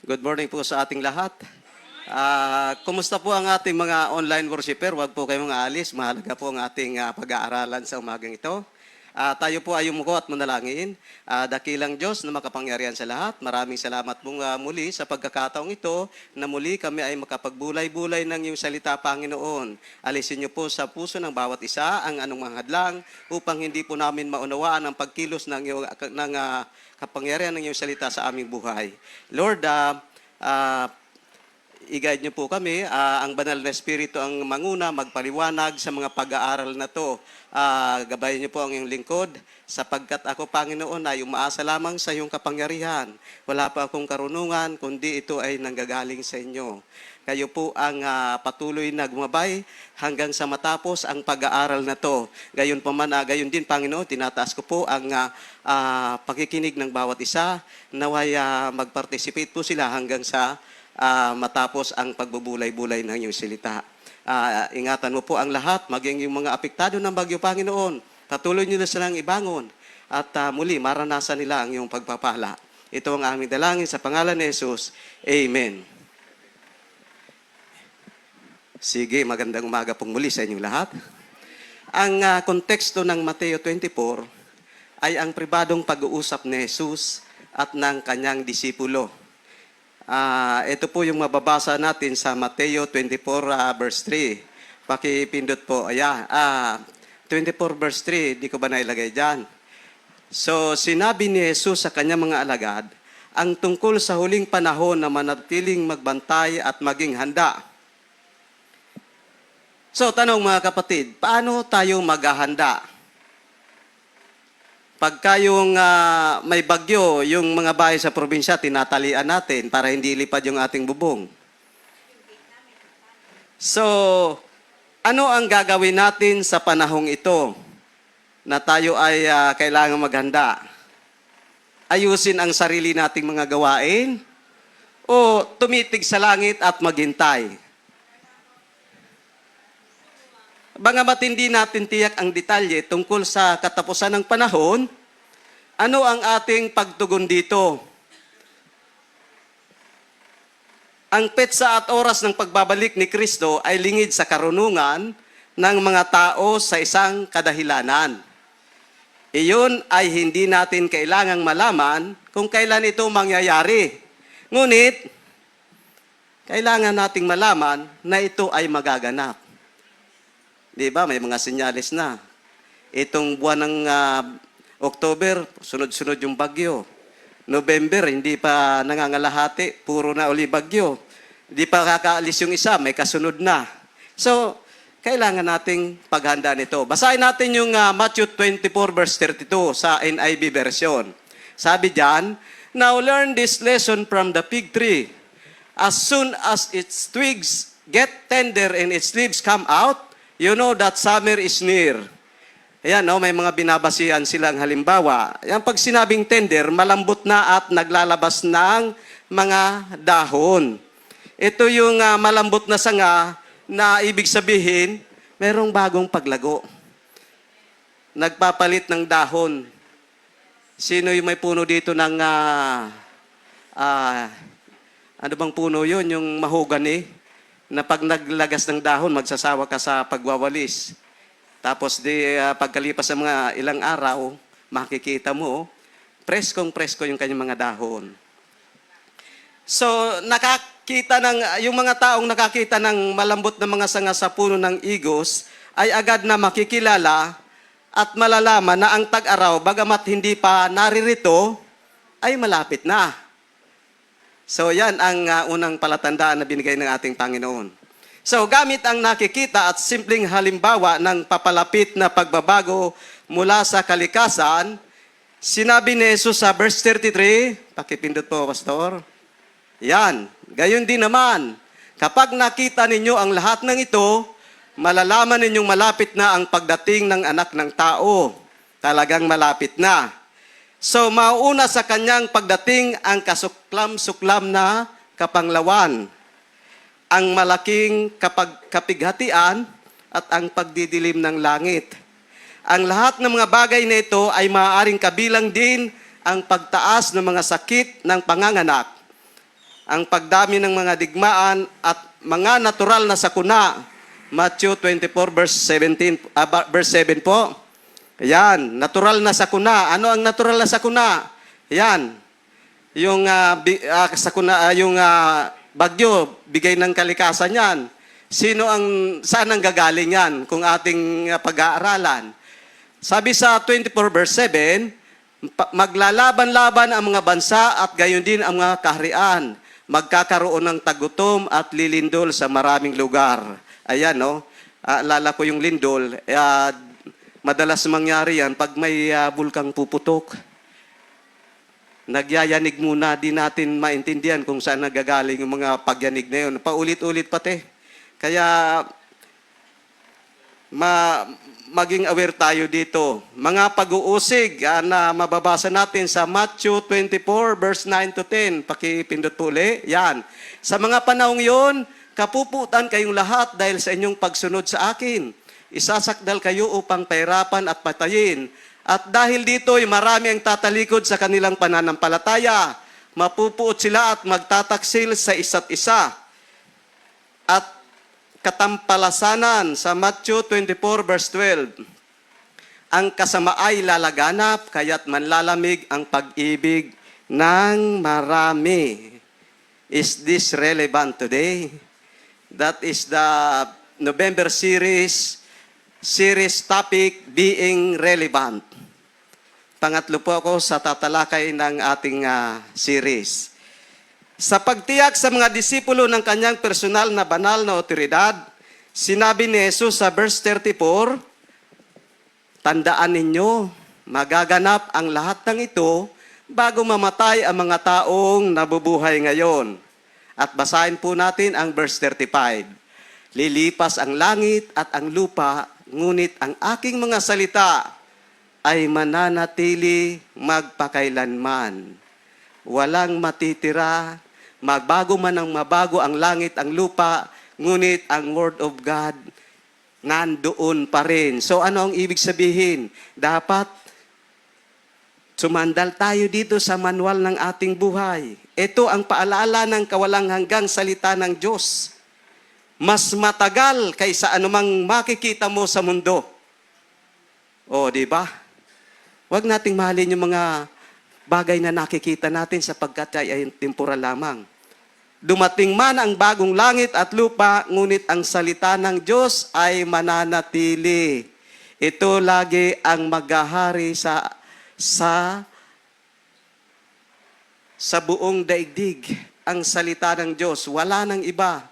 Good morning po sa ating lahat. Kumusta po ang ating mga online worshiper? Huwag po kayong aalis. Mahalaga po ang ating pag-aaralan sa umagang ito. Tayo po ay umuko at manalangin. Dakilang Diyos na makapangyarihan sa lahat. Maraming salamat po muli sa pagkakataong ito na muli kami ay makapagbulay-bulay ng iyong salita, Panginoon. Alisin niyo po sa puso ng bawat isa ang anong mga hadlang upang hindi po namin maunawaan ang pagkilos ng kapangyarihan ng iyong salita sa aming buhay. Lord, i-guide niyo po kami. Ang banal na Espiritu ang manguna, magpaliwanag sa mga pag-aaral na to. Gabayan niyo po ang iyong lingkod, sapagkat ako, Panginoon, ay umaasa lamang sa iyong kapangyarihan. Wala pa akong karunungan, kundi ito ay nanggagaling sa inyo. Kayo po ang patuloy na gumabay hanggang sa matapos ang pag-aaral na to. Gayon din, Panginoon, tinataas ko po ang pakikinig ng bawat isa. Naway mag-participate po sila hanggang sa matapos ang pagbubulay-bulay ng iyong salita. Ingatan mo po ang lahat, maging yung mga apektado ng bagyo, Panginoon. Patuloy niyo na silang ibangon at muli maranasan nila ang iyong pagpapala. Ito ang aming dalangin sa pangalan ni Jesus. Amen. Sige, magandang umaga pong muli sa inyong lahat. Ang konteksto ng Mateo 24 ay ang pribadong pag-uusap ni Jesus at ng kanyang disipulo. Ito po yung mababasa natin sa Mateo 24 verse 3. Pakipindot po. 24 verse 3, di ko ba nailagay dyan? So, sinabi ni Jesus sa kanyang mga alagad, ang tungkol sa huling panahon na manatiling magbantay at maging handa. So, tanong mga kapatid, paano tayo maghahanda? Pagka yung may bagyo, yung mga bahay sa probinsya, tinatalian natin para hindi ilipad yung ating bubong. So, ano ang gagawin natin sa panahong ito na tayo ay kailangan maghanda? Ayusin ang sarili nating mga gawain o tumitig sa langit at maghintay? Bagamat hindi natin tiyak ang detalye tungkol sa katapusan ng panahon, ano ang ating pagtugon dito? Ang petsa at oras ng pagbabalik ni Kristo ay lingid sa karunungan ng mga tao sa isang kadahilanan. Iyon ay hindi natin kailangang malaman kung kailan ito mangyayari. Ngunit, kailangan nating malaman na ito ay magaganap. Di ba? May mga sinyalis na. Itong buwan ng October, sunod-sunod yung bagyo. November, hindi pa nangangalahati, puro na uli bagyo. Hindi pa kakaalis yung isa, may kasunod na. So, kailangan nating paghanda nito. Basahin natin yung Matthew 24 verse 32 sa NIV version. Sabi diyan, now learn this lesson from the fig tree. As soon as its twigs get tender and its leaves come out, you know that summer is near. Ayan, may mga binabasihan silang halimbawa. Yan, pag sinabing tender, malambot na at naglalabas ng mga dahon. Ito yung malambot na sanga na ibig sabihin, merong bagong paglago. Nagpapalit ng dahon. Sino yung may puno dito ng, ano bang puno yun? Yung mahogany. Na pag naglagas ng dahon, magsasawa ka sa pagwawalis. Tapos pagkalipas ng mga ilang araw, makikita mo, preskong-presko yung kanyang mga dahon. So, yung mga taong nakakita ng malambot na mga sanga sa puno ng igos, ay agad na makikilala at malalaman na ang tag-araw, bagamat hindi pa naririto, ay malapit na. So, yan ang unang palatandaan na binigay ng ating Panginoon. So, gamit ang nakikita at simpleng halimbawa ng papalapit na pagbabago mula sa kalikasan, sinabi ni Jesus sa verse 33, pakipindot po, Pastor. Yan, gayon din naman, kapag nakita ninyo ang lahat ng ito, malalaman ninyong malapit na ang pagdating ng anak ng tao. Talagang malapit na. So, mauuna sa kanyang pagdating ang kasuklam-suklam na kapanglawan, ang malaking kapighatian at ang pagdidilim ng langit. Ang lahat ng mga bagay na ito ay maaaring kabilang din ang pagtaas ng mga sakit ng panganganak ang pagdami ng mga digmaan at mga natural na sakuna. Matthew 24 verse 17, verse 7 po. Ayan, natural na sakuna. Ano ang natural na sakuna? Ayan, yung sakuna, yung bagyo, bigay ng kalikasan yan. Saan ang gagaling yan kung ating pag-aaralan? Sabi sa 24 verse 7, maglalaban-laban ang mga bansa at gayon din ang mga kaharian. Magkakaroon ng tagutom at lilindol sa maraming lugar. Ayan, no? Alala ko yung lindol. Madalas mangyari yan pag may bulkang puputok. Nagyayanig muna, di natin maintindihan kung saan nagagaling yung mga pagyanig na yun. Paulit-ulit pati. Kaya maging aware tayo dito. Mga pag-uusig na mababasa natin sa Matthew 24 verse 9 to 10. Pakipindot po uli. Yan. Sa mga panahong yon, kapuputan kayong lahat dahil sa inyong pagsunod sa akin. Isasakdal kayo upang pahirapan at patayin. At dahil dito'y marami ang tatalikod sa kanilang pananampalataya. Mapupuot sila at magtataksil sa isa't isa. At katampalasanan sa Matthew 24 verse 12. Ang kasama ay lalaganap, kaya't manlalamig ang pag-ibig ng marami. Is this relevant today? That is the November series topic, being relevant. Pangatlo po ako sa tatalakay ng ating series. Sa pagtiyak sa mga disipulo ng kanyang personal na banal na otoridad, sinabi ni Jesus sa verse 34, tandaan ninyo, magaganap ang lahat ng ito bago mamatay ang mga taong nabubuhay ngayon. At basahin po natin ang verse 35. Lilipas ang langit at ang lupa, ngunit ang aking mga salita ay mananatili magpakailanman. Walang matitira, magbago man ang mabago ang langit, ang lupa, ngunit ang Word of God nandoon pa rin. So ano ang ibig sabihin? Dapat sumandal tayo dito sa manual ng ating buhay. Ito ang paalala ng kawalang hanggang salita ng Diyos. Mas matagal kaysa anumang makikita mo sa mundo. O, di ba? Huwag nating mahalin yung mga bagay na nakikita natin sapagkat ay temporal lamang. Dumating man ang bagong langit at lupa, ngunit ang salita ng Diyos ay mananatili. Ito lagi ang maghahari sa buong daigdig. Ang salita ng Diyos, wala nang iba.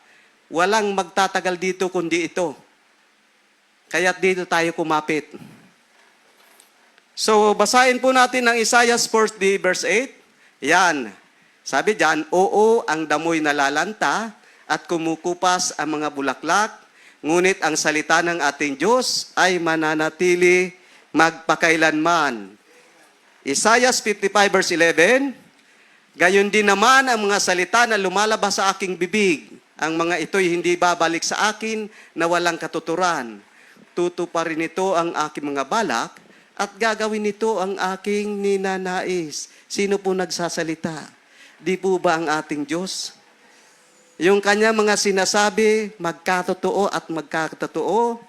Walang magtatagal dito kundi ito. Kaya't dito tayo kumapit. So, basahin po natin ang Isaiah 40 verse 8. Yan. Sabi diyan, oo, ang damoy nalalanta at kumukupas ang mga bulaklak, ngunit ang salita ng ating Diyos ay mananatili magpakailanman. Isaiah 55 verse 11, gayon din naman ang mga salita na lumalabas sa aking bibig. Ang mga ito'y hindi babalik sa akin na walang katuturan. Tutuparin nito ang aking mga balak at gagawin nito ang aking ninanais. Sino po nagsasalita? Di po ba ang ating Diyos? Yung kanya mga sinasabi, magkatotoo at magkatotoo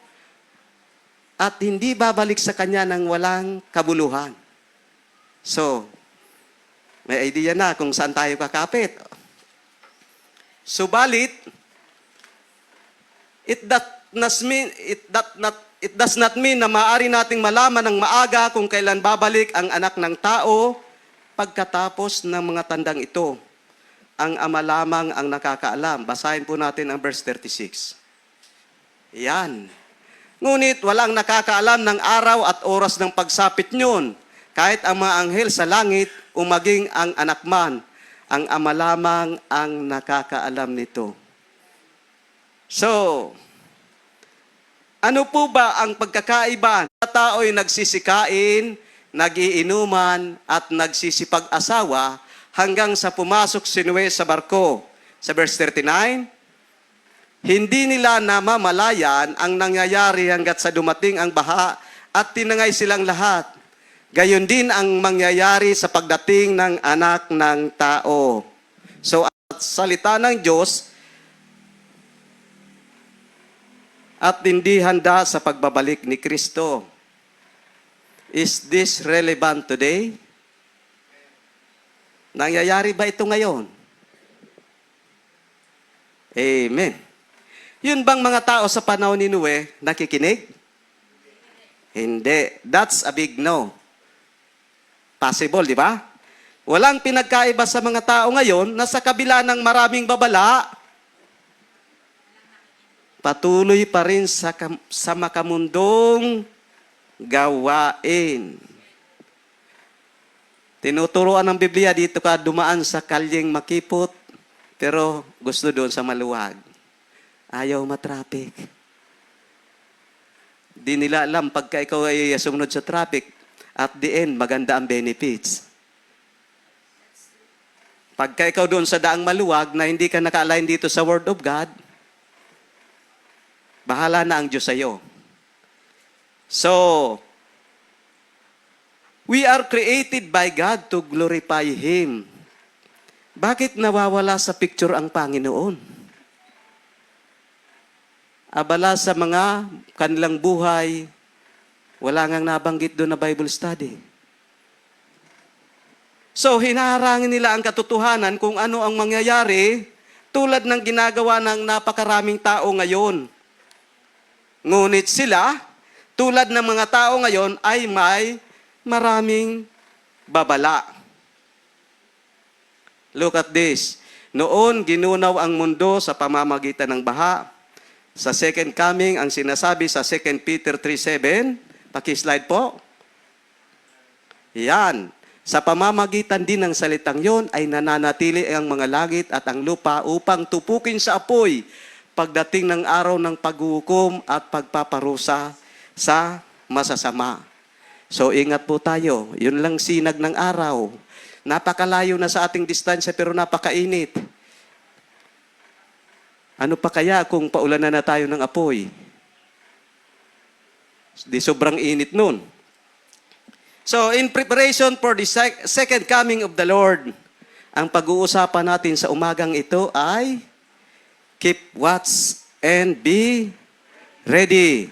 at hindi babalik sa kanya ng walang kabuluhan. So, may idea na kung saan tayo kakapit. Subalit, it does not mean na maaari nating malaman ng maaga kung kailan babalik ang anak ng tao pagkatapos ng mga tandang ito. Ang ama lamang ang nakakaalam. Basahin po natin ang verse 36. Yan. Ngunit walang nakakaalam ng araw at oras ng pagsapit nyon, kahit ang mga anghel sa langit o maging ang anak man. Ang ama lamang ang nakakaalam nito. So, ano po ba ang pagkakaiba? Sa tao'y nagsisikain, nagiinuman, at nagsisipag-asawa hanggang sa pumasok si Noe sa barko. Sa verse 39, hindi nila namamalayan ang nangyayari hanggat sa dumating ang baha at tinangay silang lahat. Gayon din ang mangyayari sa pagdating ng anak ng tao. So, salita ng Diyos at hindi handa sa pagbabalik ni Kristo. Is this relevant today? Nangyayari ba ito ngayon? Amen. Yun bang mga tao sa panahon ni Noe nakikinig? Hindi. That's a big no. Possible, di ba? Walang pinagkaiba sa mga tao ngayon na sa kabila ng maraming babala, patuloy pa rin sa makamundong gawain. Tinuturuan ng Biblia, dito ka dumaan sa kalyeng makipot, pero gusto doon sa maluwag. Ayaw matraffic. Di nila alam pagka ikaw ay sumunod sa traffic, at the end, maganda ang benefits. Pagka ikaw doon sa daang maluwag na hindi ka naka-align dito sa Word of God, bahala na ang Diyos sa'yo. So, we are created by God to glorify Him. Bakit nawawala sa picture ang Panginoon? Abala sa mga kanilang buhay, wala ngang nabanggit doon na Bible study. So, hinaharangin nila ang katotohanan kung ano ang mangyayari tulad ng ginagawa ng napakaraming tao ngayon. Ngunit sila, tulad ng mga tao ngayon, ay may maraming babala. Look at this. Noon, ginunaw ang mundo sa pamamagitan ng baha. Sa second coming, ang sinasabi sa 2 Peter 3:7, paki-slide po. Yan. Sa pamamagitan din ng salitang yon ay nananatili ang mga langit at ang lupa upang tupukin sa apoy pagdating ng araw ng paghuhukom at pagpaparusa sa masasama. So ingat po tayo. Yun lang sinag ng araw. Napakalayo na sa ating distansya pero napakainit. Ano pa kaya kung paulanan na tayo ng apoy? Di sobrang init nun. So, in preparation for the second coming of the Lord, ang pag-uusapan natin sa umagang ito ay keep watch and be ready.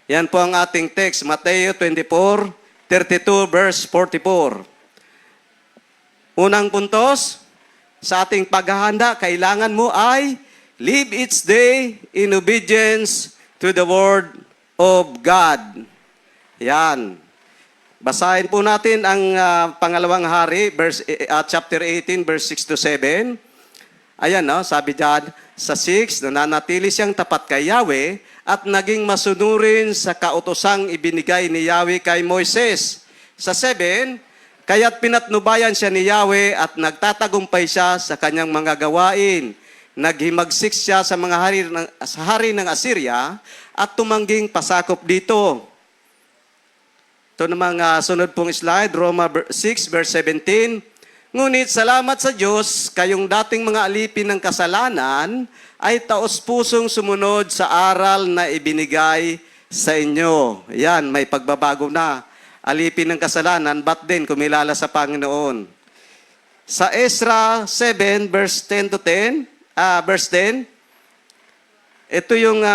Yan po ang ating text, Mateo 24:32 verse 44. Unang puntos, sa ating paghahanda, kailangan mo ay live each day in obedience to the Word of God. Yan. Basahin po natin ang pangalawang hari, chapter 18, verse 6 to 7. Ayan, no, sabi diyan, sa 6, nananatili siyang tapat kay Yahweh at naging masunurin sa kautosang ibinigay ni Yahweh kay Moises. Sa 7, kaya't pinatnubayan siya ni Yahweh at nagtatagumpay siya sa kanyang mga gawain. Naghimagsik siya sa mga hari ng Assyria at tumangging pasakop dito. Ito namang sunod pong slide, Roma 6, verse 17. Ngunit salamat sa Diyos, kayong dating mga alipin ng kasalanan ay taos-pusong sumunod sa aral na ibinigay sa inyo. Yan, may pagbabago na. Alipin ng kasalanan, but then kumilala sa Panginoon. Sa Ezra 7, verse 10 to 10, verse 10, ito yung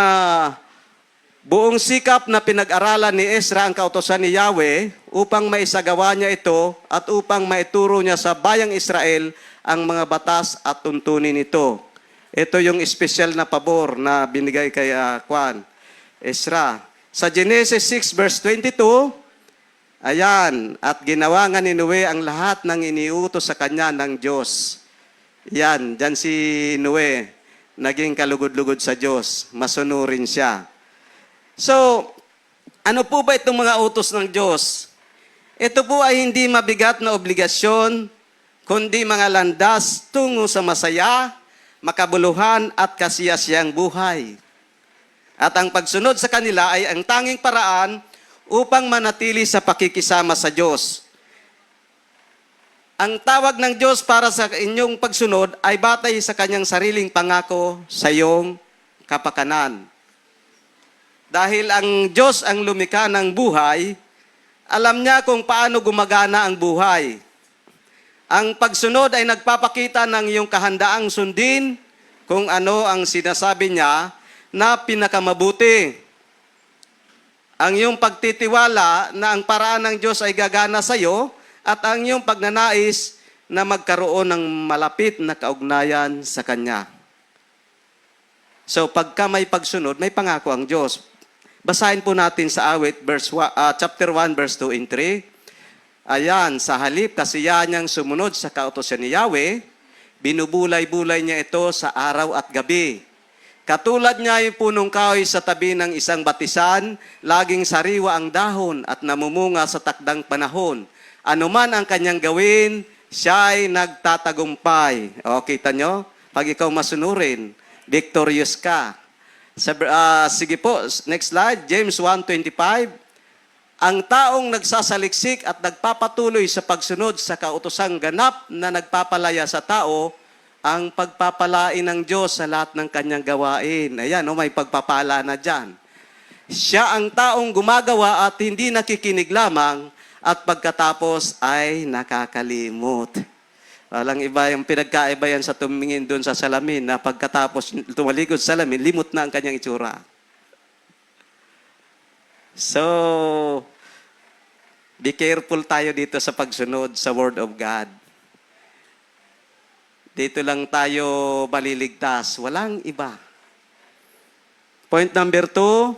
buong sikap na pinag-aralan ni Ezra ang kautosan ni Yahweh upang maisagawa niya ito at upang maituro niya sa bayang Israel ang mga batas at tuntunin nito. Ito yung special na pabor na binigay kay Ezra. Sa Genesis 6 verse 22, ayan, at ginawa nga ni Noe ang lahat ng iniutos sa kanya ng Diyos. Yan, dyan si Noe, naging kalugod-lugod sa Diyos, masunurin siya. So, ano po ba itong mga utos ng Diyos? Ito po ay hindi mabigat na obligasyon, kundi mga landas tungo sa masaya, makabuluhan at kasiyasiyang buhay. At ang pagsunod sa kanila ay ang tanging paraan upang manatili sa pakikisama sa Diyos. Ang tawag ng Diyos para sa inyong pagsunod ay batay sa kanyang sariling pangako sa iyong kapakanan. Dahil ang Diyos ang lumikha ng buhay, alam niya kung paano gumagana ang buhay. Ang pagsunod ay nagpapakita ng iyong kahandaang sundin kung ano ang sinasabi niya na pinakamabuti. Ang iyong pagtitiwala na ang paraan ng Diyos ay gagana sa iyo at ang iyong pagnanais na magkaroon ng malapit na kaugnayan sa Kanya. So pagka may pagsunod, may pangako ang Diyos. Basahin po natin sa awit, chapter 1, verse 2 and 3. Ayan, sa halip kasiyahan niyang sumunod sa kautosan ni Yahweh, binubulay-bulay niya ito sa araw at gabi. Katulad niya yung punong kahoy sa tabi ng isang batisan, laging sariwa ang dahon at namumunga sa takdang panahon. Ano man ang kanyang gawin, siya'y nagtatagumpay. O, kita nyo? Pag ikaw masunurin, victorious ka. Sige po, next slide, James 1:25. Ang taong nagsasaliksik at nagpapatuloy sa pagsunod sa kautosang ganap na nagpapalaya sa tao, ang pagpapalain ng Diyos sa lahat ng kanyang gawain. Ayan, may pagpapala na dyan. Siya ang taong gumagawa at hindi nakikinig lamang at pagkatapos ay nakakalimot. Walang iba yung pinagkaiba yan sa tumingin doon sa salamin na pagkatapos tumalikod sa salamin, limot na ang kanyang itsura. So, be careful tayo dito sa pagsunod sa Word of God. Dito lang tayo maliligtas. Walang iba. Point number 2.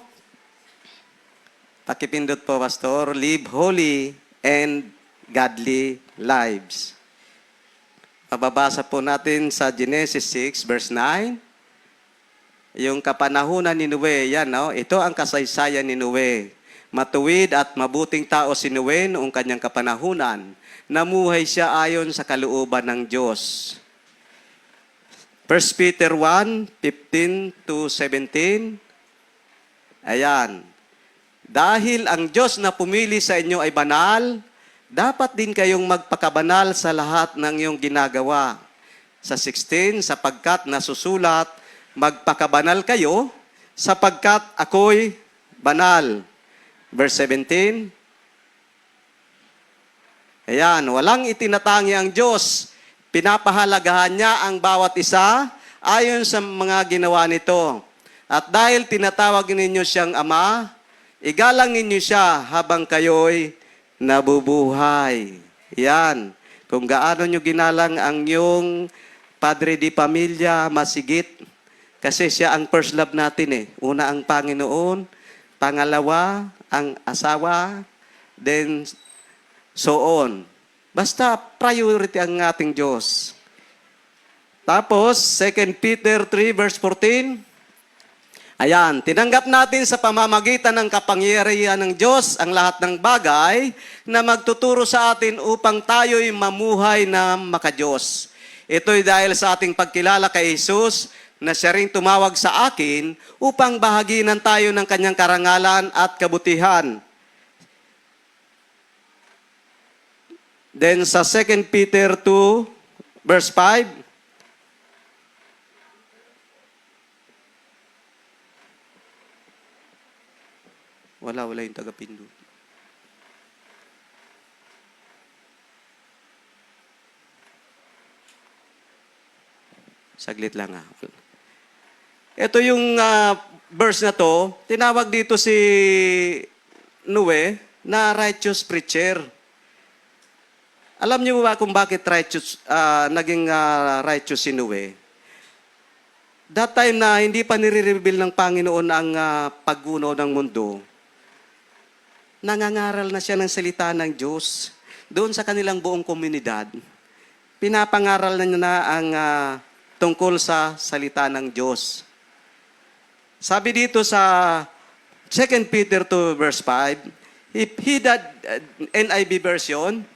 Pakipindot po, Pastor. Live holy and godly lives. Mababasa po natin sa Genesis 6, verse 9. Yung kapanahunan ni Noe, yan, no? Ito ang kasaysayan ni Noe. Matuwid at mabuting tao si Noe noong kanyang kapanahunan. Namuhay siya ayon sa kalooban ng Diyos. 1 Peter 1:15-17. Ayan. Dahil ang Diyos na pumili sa inyo ay banal, dapat din kayong magpakabanal sa lahat ng iyong ginagawa. Sa 16, sapagkat nasusulat, magpakabanal kayo, sapagkat ako'y banal. Verse 17. Ayan, walang itinatangi ang Diyos. Pinapahalagahan niya ang bawat isa ayon sa mga ginawa nito. At dahil tinatawag ninyo siyang Ama, igalang ninyo siya habang kayo'y nabubuhay. Yan. Kung gaano nyo ginalang ang yung Padre di Pamilya, masigit. Kasi siya ang first love natin eh. Una ang Panginoon, pangalawa ang asawa, then so on. Basta priority ang ating Diyos. Tapos, 2 Peter 3 verse 14. Ayan, tinanggap natin sa pamamagitan ng kapangyarihan ng Diyos ang lahat ng bagay na magtuturo sa atin upang tayo'y mamuhay na makadiyos. Ito'y dahil sa ating pagkilala kay Jesus na siya ring tumawag sa akin upang bahaginan tayo ng kanyang karangalan at kabutihan. Then sa 2 Peter 2 verse 5, wala yung tagapindot. Saglit lang ha. Ito yung verse na to, tinawag dito si Noe na righteous preacher. Alam niyo ba kung bakit naging righteous si Noe? That time na hindi pa nire-reveal ng Panginoon ang paggunaw ng mundo, nangangaral na siya ng salita ng Diyos. Doon sa kanilang buong komunidad, pinapangaral na niya na ang tungkol sa salita ng Diyos. Sabi dito sa 2 Peter 2 verse 5, if he that, NIV version,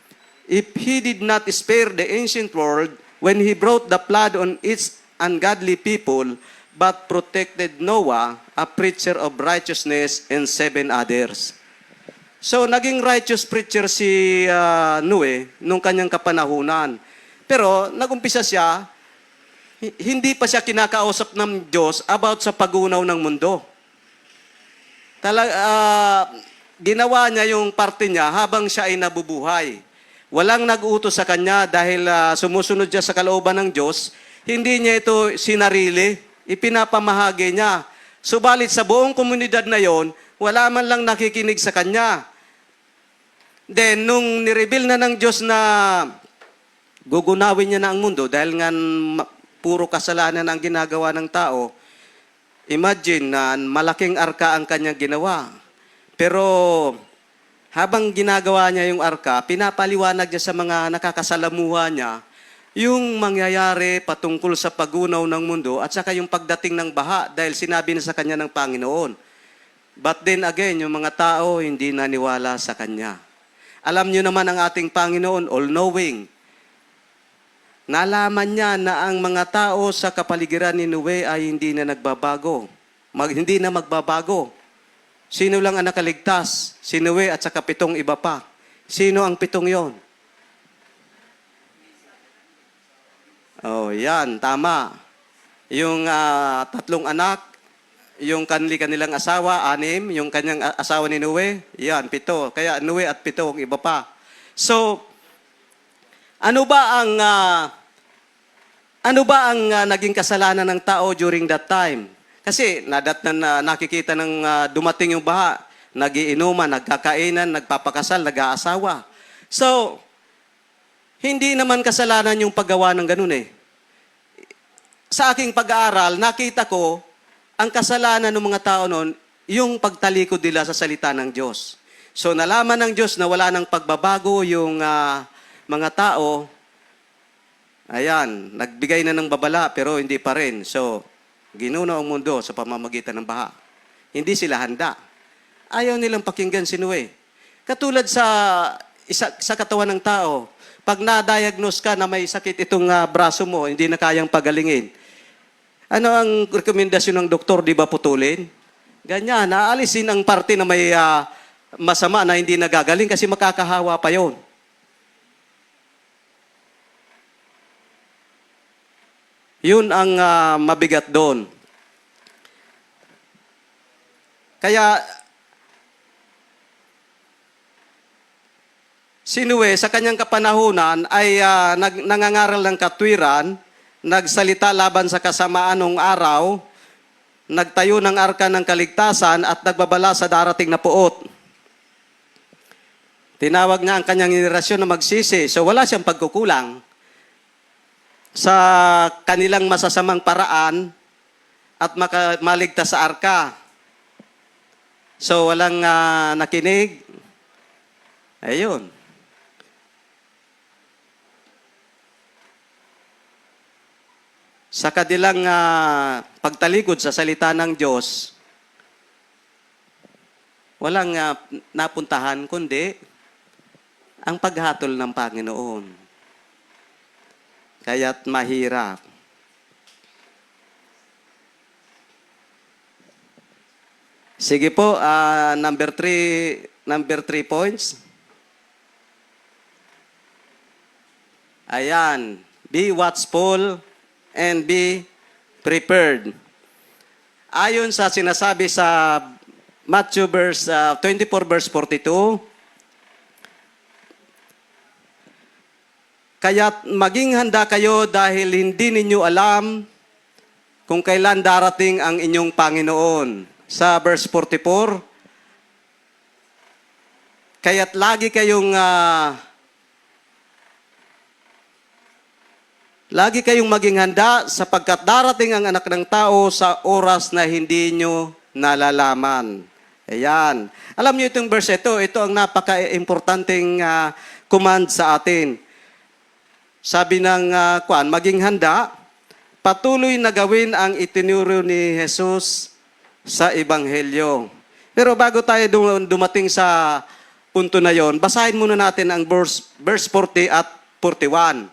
if he did not spare the ancient world when he brought the flood on its ungodly people, but protected Noah, a preacher of righteousness, and 7 others. So, naging righteous preacher si Noe nung kanyang kapanahunan. Pero, nagumpisa siya, hindi pa siya kinakausap ng Diyos about sa pagunaw ng mundo. Ginawa niya yung parte niya habang siya ay nabubuhay. Walang nag-utos sa kanya dahil sumusunod siya sa kalooban ng Diyos. Hindi niya ito sinarili, ipinapamahagi niya. Subalit sa buong komunidad na yon, wala man lang nakikinig sa kanya. Then, nung nireveal na ng Diyos na gugunawin niya na ang mundo dahil nga puro kasalanan ang ginagawa ng tao, imagine na malaking arka ang kanyang ginawa. Pero habang ginagawa niya yung arka, pinapaliwanag niya sa mga nakakasalamuha niya yung mangyayari patungkol sa pagunaw ng mundo at saka yung pagdating ng baha dahil sinabi na sa kanya ng Panginoon. But then again, yung mga tao hindi naniwala sa kanya. Alam niyo naman ang ating Panginoon, all-knowing. Nalaman niya na ang mga tao sa kapaligiran ni Noe ay hindi na nagbabago. Hindi na magbabago. Sino lang ang nakaligtas? Si Noe at saka 7 iba pa. Sino ang 7 yon? Oh, yan, tama. Yung 3 anak, yung kanilang asawa, 6, yung kanyang asawa ni Noe, yan, 7. Kaya Noe at 7 ang iba pa. So, ano ba ang naging kasalanan ng tao during that time? Kasi nakikita ng dumating yung baha, nagiinuman, nagkakainan, nagpapakasal, nag-aasawa. So, hindi naman kasalanan yung paggawa ng ganun eh. Sa aking pag-aaral, nakita ko, ang kasalanan ng mga tao noon, yung pagtalikod nila sa salita ng Diyos. So, nalaman ng Diyos na wala nang pagbabago yung mga tao. Ayan, nagbigay na ng babala pero hindi pa rin. So, ginuno ang mundo sa pamamagitan ng baha. Hindi sila handa. Ayaw nilang pakinggan si Noe. Katulad sa katawan ng tao, pag na-diagnose ka na may sakit itong braso mo, hindi na kayang pagalingin. Ano ang rekomendasyon ng doktor, di ba putulin? Ganyan, naalisin ang parte na may masama na hindi nagagaling kasi makakahawa pa yon. Yun ang mabigat doon. Kaya, si Noe sa kanyang kapanahunan ay nangangaral ng katwiran, nagsalita laban sa kasamaan ng araw, nagtayo ng arka ng kaligtasan at nagbabala sa darating na puot. Tinawag niya ang kanyang henerasyon na magsisi. So wala siyang pagkukulang sa kanilang masasamang paraan at maligtas sa arka. So walang nakinig. Ayun. Sa kanilang pagtalikod sa salita ng Diyos, walang napuntahan kundi ang paghatol ng Panginoon. Kaya't mahirap. Sige po, number 3 points. Ayan, be watchful and be prepared. Ayon sa sinasabi sa Matthew 24 verse 42, kaya't maging handa kayo dahil hindi ninyo alam kung kailan darating ang inyong Panginoon. Sa verse 44, kaya't lagi kayong maging handa sapagkat darating ang anak ng tao sa oras na hindi nyo nalalaman. Ayan. Alam niyo itong verse ito ang napaka-importanting command sa atin. Sabi ng maging handa, patuloy na gawin ang itinuro ni Jesus sa Ebanghelyo. Pero bago tayo dumating sa punto na yon, basahin muna natin ang verse 40 at 41.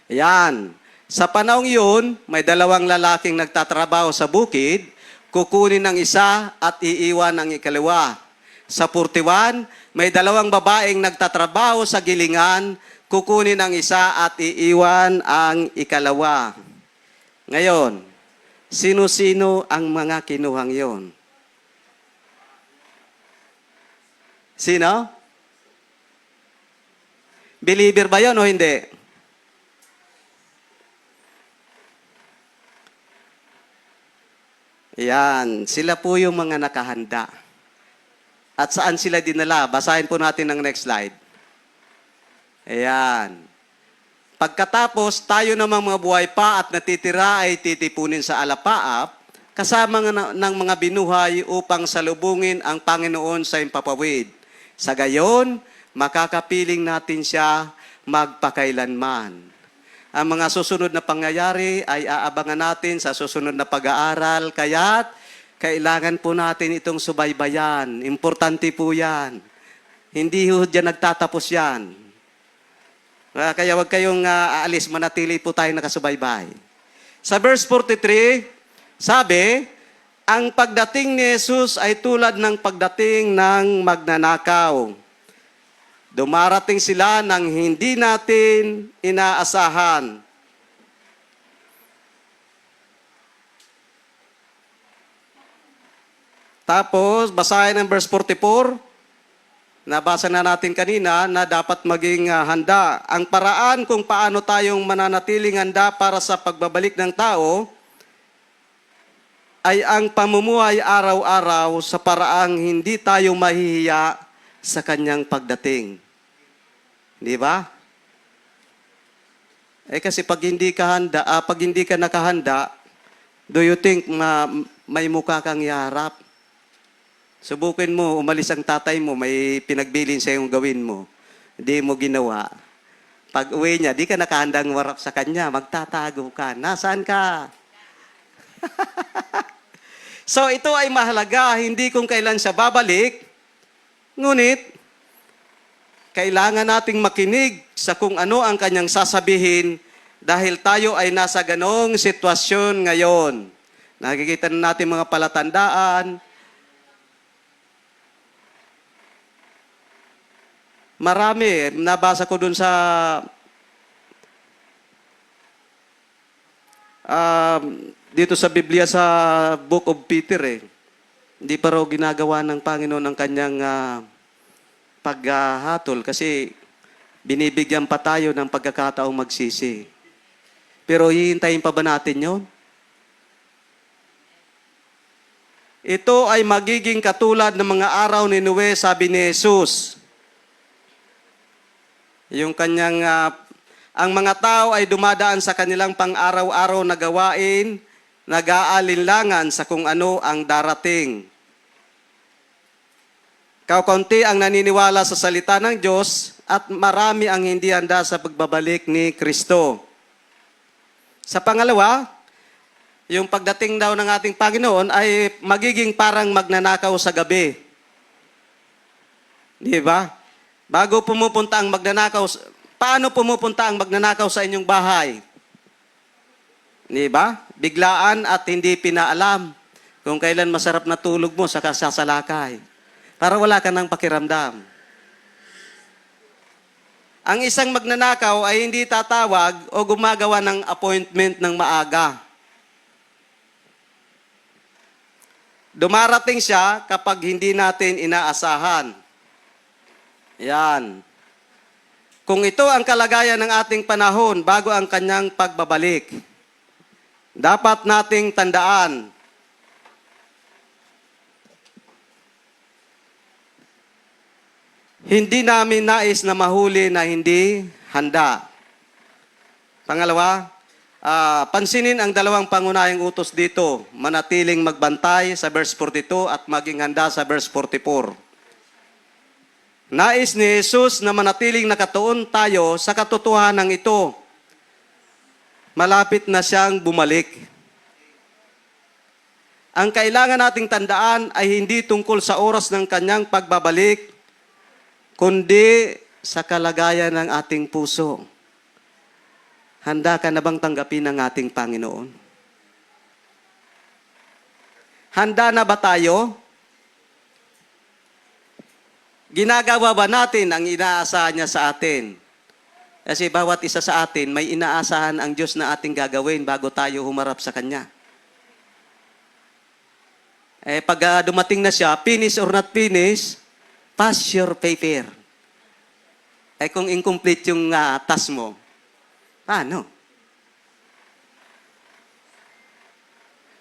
Ayan. Sa panahong yun, may 2 lalaking nagtatrabaho sa bukid, kukunin ang isa at iiwan ang ikalawa. Sa 41, may 2 babaeng nagtatrabaho sa gilingan, kukunin ang isa at iiwan ang ikalawa. Ngayon, sino-sino ang mga kinuhang yon? Sino? Believer ba yun o hindi? Yan, sila po yung mga nakahanda. At saan sila dinala? Basahin po natin ang next slide. Ayan. Pagkatapos, tayo namang mga buhay pa at natitira ay titipunin sa alapaap, kasama ng mga binuhay upang salubungin ang Panginoon sa impapawid. Sa gayon, makakapiling natin siya magpakailanman. Ang mga susunod na pangyayari ay aabangan natin sa susunod na pag-aaral, kaya't kailangan po natin itong subaybayan. Importante po yan. Hindi ho dyan nagtatapos yan. Kaya huwag kayong aalis, manatili po tayo nakasubaybay. Sa verse 43, sabi, ang pagdating ni Jesus ay tulad ng pagdating ng magnanakaw. Dumarating sila nang hindi natin inaasahan. Tapos, basahin ang verse 44. Nabasa na natin kanina na dapat maging handa. Ang paraan kung paano tayong mananatiling handa para sa pagbabalik ng tao ay ang pamumuhay araw-araw sa paraang hindi tayo mahihiya sa kanyang pagdating. Di ba? Kasi pag hindi ka nakahanda, do you think may mukha kang iharap? Subukin mo, umalis ang tatay mo, may pinagbilin sa yung gawin mo. Hindi mo ginawa. Pag uwi niya, di ka nakahandang warap sa kanya, magtatago ka. Nasaan ka? So ito ay mahalaga, hindi kung kailan siya babalik, ngunit kailangan nating makinig sa kung ano ang kanyang sasabihin dahil tayo ay nasa ganong sitwasyon ngayon. Nakikita na natin mga palatandaan. Marami. Nabasa ko dun sa dito sa Biblia sa Book of Peter Hindi pa raw ginagawa ng Panginoon ang kanyang paghahatol kasi binibigyan pa tayo ng pagkakataong magsisi. Pero hihintayin pa ba natin yon? Ito ay magiging katulad ng mga araw ni Noe, sabi ni Jesus. Yung kanyang, ang mga tao ay dumadaan sa kanilang pang-araw-araw na gawain, nag-aalinlangan sa kung ano ang darating. Kaunti ang naniniwala sa salita ng Diyos at marami ang hindi handa sa pagbabalik ni Kristo. Sa pangalawa, yung pagdating daw ng ating Panginoon ay magiging parang magnanakaw sa gabi. Di ba? Bago pumupunta ang magnanakaw, paano pumupunta ang magnanakaw sa inyong bahay? Di ba? Biglaan at hindi pinaalam kung kailan masarap na tulog mo sa kasasalakay. Para wala ka ng pakiramdam. Ang isang magnanakaw ay hindi tatawag o gumagawa ng appointment ng maaga. Dumarating siya kapag hindi natin inaasahan. Yan. Kung ito ang kalagayan ng ating panahon bago ang kanyang pagbabalik, dapat nating tandaan, hindi namin nais na mahuli na hindi handa. Pangalawa, pansinin ang dalawang pangunahing utos dito, manatiling magbantay sa verse 42 at maging handa sa verse 44. Nais ni Jesus na manatiling nakatuon tayo sa katotohanan ito. Malapit na siyang bumalik. Ang kailangan nating tandaan ay hindi tungkol sa oras ng kanyang pagbabalik, kundi sa kalagayan ng ating puso. Handa ka na bang tanggapin ang ating Panginoon? Handa na ba tayo? Ginagawa ba natin ang inaasahan niya sa atin? Kasi bawat isa sa atin, may inaasahan ang Diyos na ating gagawin bago tayo humarap sa Kanya. Pag dumating na siya, finish or not finish, pass your paper. Eh kung incomplete yung task mo, paano?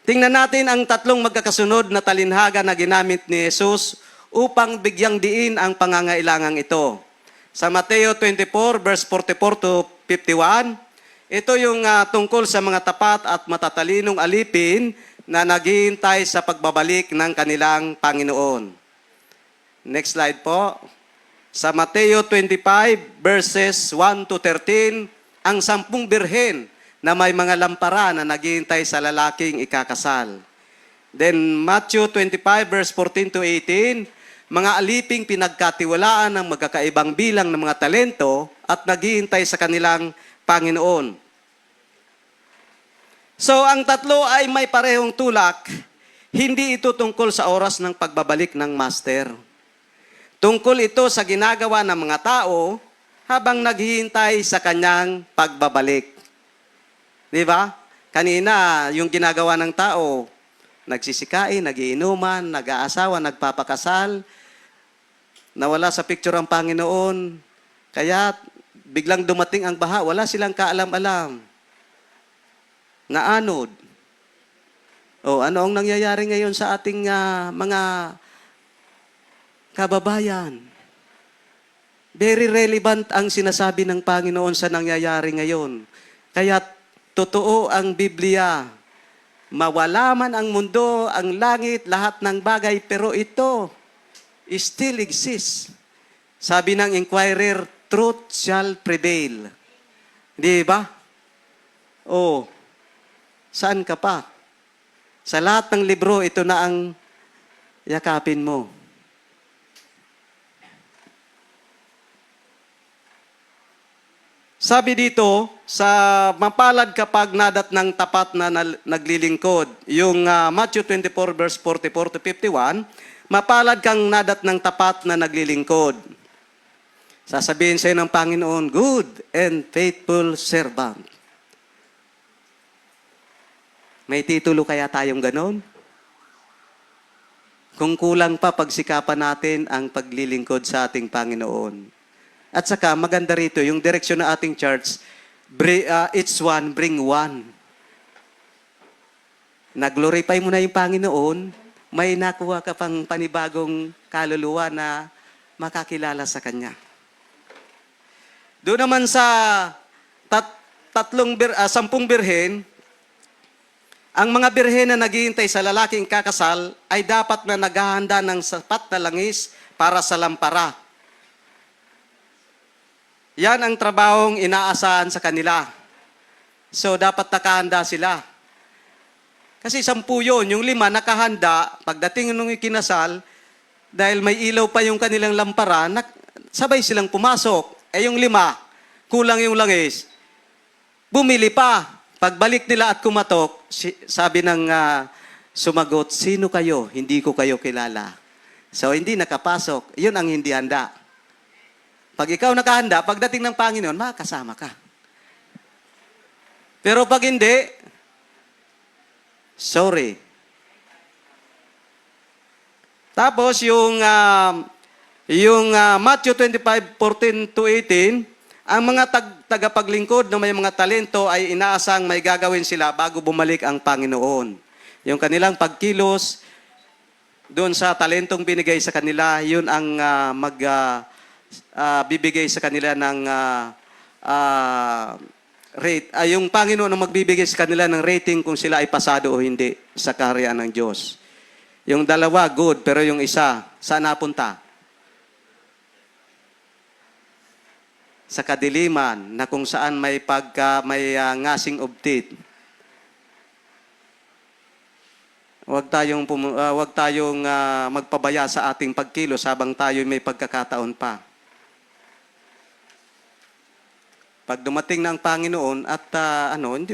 Tingnan natin ang tatlong magkakasunod na talinhaga na ginamit ni Jesus upang bigyang diin ang pangangailangang ito. Sa Mateo 24, verse 44 to 51, ito yung tungkol sa mga tapat at matatalinong alipin na naghihintay sa pagbabalik ng kanilang Panginoon. Next slide po. Sa Mateo 25, verses 1 to 13, ang 10 birhen na may mga lampara na naghihintay sa lalaking ikakasal. Then Matthew 25, verse 14 to 18, mga aliping pinagkatiwalaan ng magkakaibang bilang ng mga talento at naghihintay sa kanilang Panginoon. So, ang tatlo ay may parehong tulak. Hindi ito tungkol sa oras ng pagbabalik ng master. Tungkol ito sa ginagawa ng mga tao habang naghihintay sa kanyang pagbabalik. Di ba? Kanina, yung ginagawa ng tao, nagsisikain, nagiinuman, nag-aasawa, nagpapakasal, nawala sa picture ang Panginoon, kaya biglang dumating ang baha, wala silang kaalam-alam. Naanod. O ano ang nangyayari ngayon sa ating mga kababayan? Very relevant ang sinasabi ng Panginoon sa nangyayari ngayon. Kaya totoo ang Biblia. Mawala man ang mundo, ang langit, lahat ng bagay, pero ito still exists. Sabi ng Inquirer, truth shall prevail. Di ba? Oh, saan ka pa? Sa lahat ng libro, ito na ang yakapin mo. Sabi dito, sa mapalad kapag nadat ng tapat na naglilingkod, yung Matthew 24 verse 44 to 51, mapalad kang nadat ng tapat na naglilingkod. Sasabihin sa'yo ng Panginoon, good and faithful servant. May titulo kaya tayong ganon? Kung kulang pa, pagsikapan natin ang paglilingkod sa ating Panginoon. At saka, maganda rito, yung direksyon ng ating church, each one, bring one. Nag-glorify mo na yung Panginoon, may nakuha ka pang panibagong kaluluwa na makakilala sa Kanya. Doon naman sa 10 birhen, ang mga birhen na naghihintay sa lalaking kakasal ay dapat na naghahanda ng sapat na langis para sa lampara. Yan ang trabahong inaasahan sa kanila. So, dapat nakahanda sila. Kasi 10 yun, yung 5 nakahanda, pagdating nung ikinasal, dahil may ilaw pa yung kanilang lampara, sabay silang pumasok. Eh yung 5, kulang yung langis. Bumili pa. Pagbalik nila at kumatok, sabi ng sumagot, sino kayo? Hindi ko kayo kilala. So, hindi nakapasok. Yun ang hindi handa. Pag ikaw nakahanda, pagdating ng Panginoon, makakasama ka. Pero pag hindi, sorry. Tapos, yung Matthew 25:14 to 18, ang mga tagapaglingkod na may mga talento ay inaasang may gagawin sila bago bumalik ang Panginoon. Yung kanilang pagkilos, doon sa talentong binigay sa kanila, yun ang bibigay sa kanila ng rate. Yung Panginoon ang magbibigay sa kanila ng rating kung sila ay pasado o hindi sa kaharian ng Diyos. Yung dalawa, good, pero yung isa, saan napunta? Sa kadiliman, na kung saan may ngasing of teeth. Huwag tayong magpabaya sa ating pagkilos habang tayo may pagkakataon pa. Pag dumating na ang Panginoon at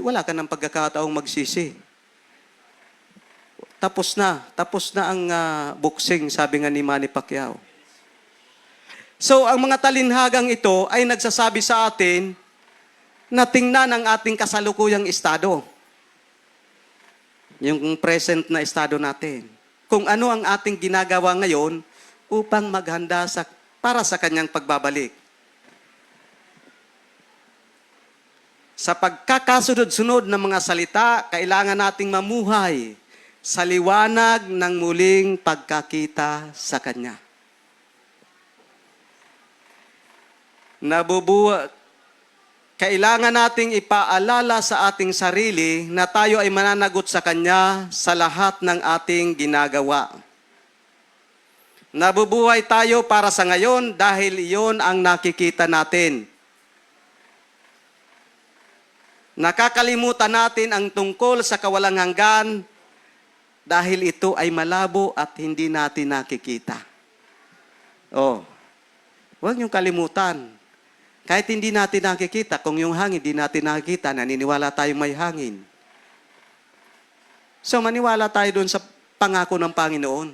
wala ka ng pagkakataong magsisi. Tapos na ang boxing, sabi nga ni Manny Pacquiao. So, ang mga talinhagang ito ay nagsasabi sa atin na tingnan ang ating kasalukuyang estado. Yung present na estado natin. Kung ano ang ating ginagawa ngayon upang maghanda para sa kanyang pagbabalik. Sa pagkakasunod-sunod ng mga salita, kailangan nating mamuhay sa liwanag ng muling pagkakita sa Kanya. Kailangan nating ipaalala sa ating sarili na tayo ay mananagot sa Kanya sa lahat ng ating ginagawa. Nabubuhay tayo para sa ngayon dahil iyon ang nakikita natin. Nakakalimutan natin ang tungkol sa kawalang hanggan dahil ito ay malabo at hindi natin nakikita. Huwag niyong kalimutan. Kahit hindi natin nakikita, kung yung hangin hindi natin nakikita, naniniwala tayong may hangin. So maniwala tayo doon sa pangako ng Panginoon.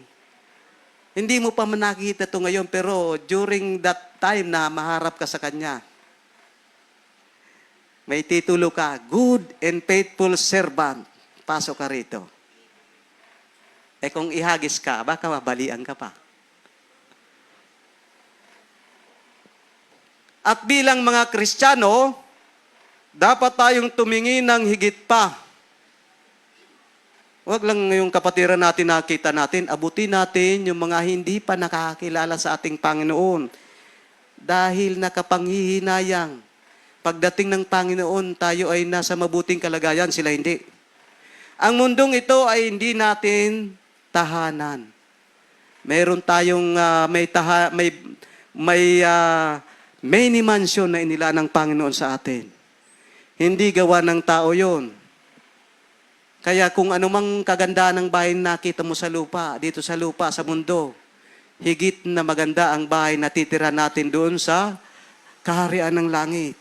Hindi mo pa nakikita ito ngayon, pero during that time na maharap ka sa Kanya, may titulo ka, good and faithful servant. Pasok ka rito. Kung ihagis ka, baka mabalian ka pa. At bilang mga Kristiyano, dapat tayong tumingin ng higit pa. Huwag lang yung kapatiran natin nakita natin, abutin natin yung mga hindi pa nakakakilala sa ating Panginoon. Dahil nakapanghihinayang. Pagdating ng Panginoon, tayo ay nasa mabuting kalagayan, sila hindi. Ang mundong ito ay hindi natin tahanan. Meron tayong many mansion na inila ng Panginoon sa atin. Hindi gawa ng tao yon. Kaya kung anumang kaganda ng bahay na nakita mo sa lupa, dito sa lupa, sa mundo, higit na maganda ang bahay na titira natin doon sa kaharian ng langit.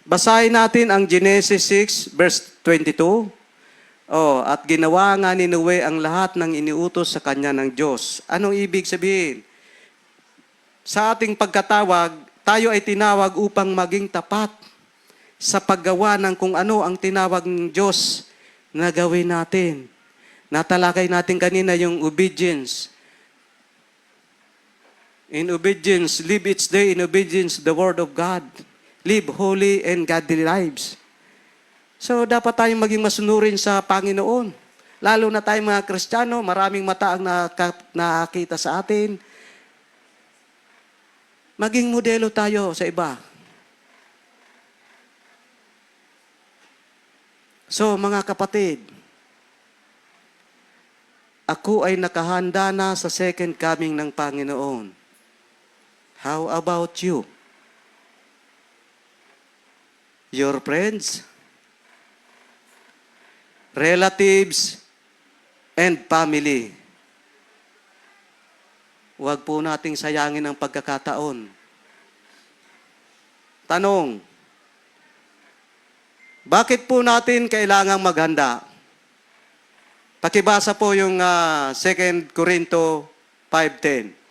Basahin natin ang Genesis 6, verse 22. At ginawa nga ni Noe ang lahat ng iniutos sa kanya ng Diyos. Anong ibig sabihin? Sa ating pagkatawag, tayo ay tinawag upang maging tapat sa paggawa ng kung ano ang tinawag ng Diyos na gawin natin. Natalakay natin kanina yung obedience. In obedience, live each day in obedience to the Word of God. Live holy and godly lives. So, dapat tayong maging masunurin sa Panginoon. Lalo na tayong mga Kristiyano, maraming mata ang nakakita sa atin. Maging modelo tayo sa iba. So, mga kapatid, ako ay nakahanda na sa second coming ng Panginoon. How about you? Your friends, relatives, and family. Huwag po nating sayangin ang pagkakataon. Tanong, bakit po natin kailangang maghanda? Pakibasa po yung 2 Corinto 5:10.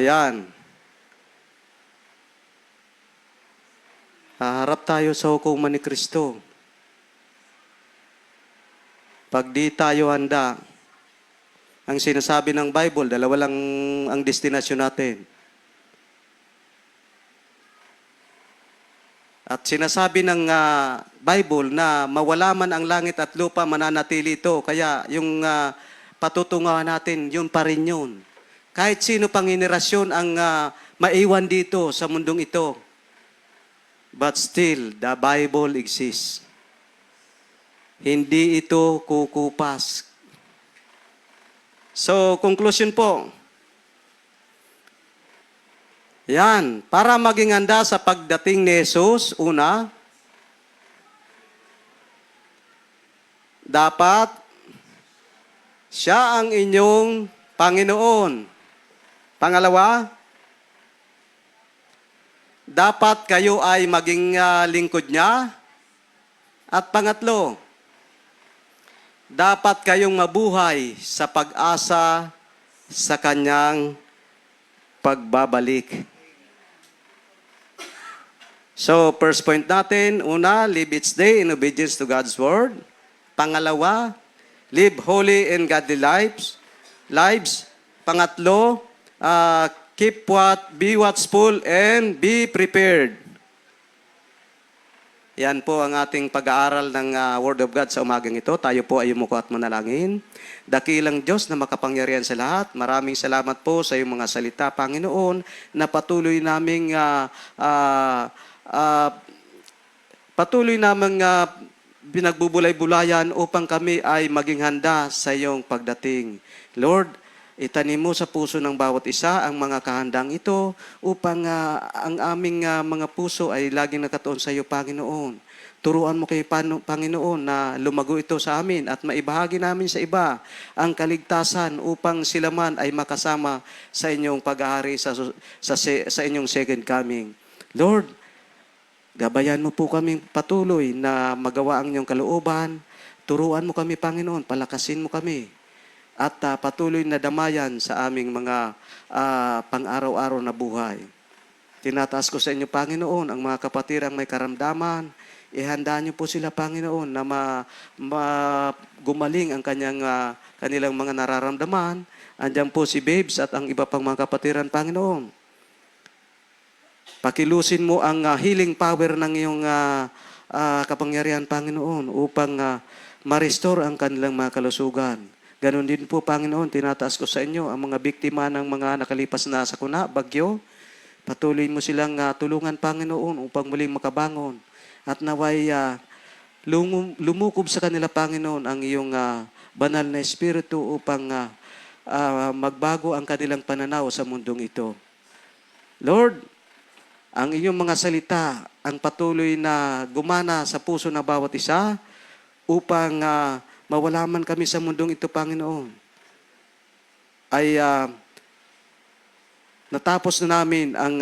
Yan. Haharap tayo sa hukuman ni Kristo. Pag di tayo handa, ang sinasabi ng Bible, dalawa lang ang destinasyon natin. At sinasabi ng Bible na mawala man ang langit at lupa, mananatili ito. Kaya yung patutunguhan natin, yun pa rin yun. Kahit sino pang henerasyon ang maiwan dito sa mundong ito. But still, the Bible exists. Hindi ito kukupas. So, conclusion po. Yan, para maging handa sa pagdating ni Jesus, una, dapat siya ang inyong Panginoon. Pangalawa, dapat kayo ay maging lingkod niya. At pangatlo, dapat kayong mabuhay sa pag-asa sa kanyang pagbabalik. So, first point natin, una, live each day in obedience to God's Word. Pangalawa, live holy and godly lives. Pangatlo, be watchful and be prepared. Yan po ang ating pag-aaral ng Word of God sa umagang ito. Tayo po ay umuko at manalangin. Dakilang Diyos na makapangyarihan sa lahat, maraming salamat po sa iyong mga salita, Panginoon, na patuloy naming binagbubulay-bulayan upang kami ay maging handa sa iyong pagdating. Lord, itanim mo sa puso ng bawat isa ang mga kahandang ito upang ang aming mga puso ay laging nakatuon sa iyo, Panginoon. Turuan mo kay Panginoon na lumago ito sa amin at maibahagi namin sa iba ang kaligtasan upang sila man ay makasama sa inyong pag-aari sa inyong second coming. Lord, gabayan mo po kami patuloy na magawa ang inyong kalooban. Turuan mo kami, Panginoon, palakasin mo kami. At patuloy na damayan sa aming mga pang-araw-araw na buhay. Tinataas ko sa inyo, Panginoon, ang mga kapatirang may karamdaman. Ihanda niyo po sila, Panginoon, na gumaling ang kanilang mga nararamdaman. Andiyan po si Babes at ang iba pang mga kapatiran, Panginoon. Pakilusin mo ang healing power ng iyong kapangyarihan, Panginoon, upang ma-restore ang kanilang mga kalusugan. Ganon din po, Panginoon, tinataas ko sa inyo ang mga biktima ng mga nakalipas na sakuna, bagyo. Patuloy mo silang tulungan, Panginoon, upang muling makabangon. At naway lumukob sa kanila, Panginoon, ang iyong banal na espiritu upang magbago ang kanilang pananaw sa mundong ito. Lord, ang inyong mga salita ang patuloy na gumana sa puso ng bawat isa upang mawala man kami sa mundong ito, Panginoon, ay natapos na namin ang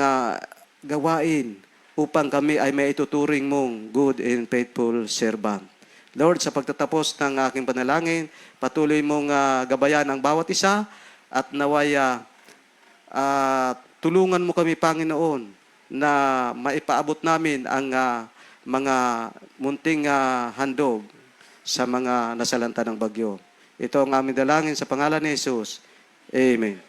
gawain upang kami ay may ituturing mong good and faithful servant. Lord, sa pagtatapos ng aking panalangin, patuloy mong gabayan ang bawat isa at naway tulungan mo kami, Panginoon, na maipaabot namin ang mga munting handog sa mga nasalanta ng bagyo. Ito ang aming dalangin sa pangalan ni Jesus. Amen.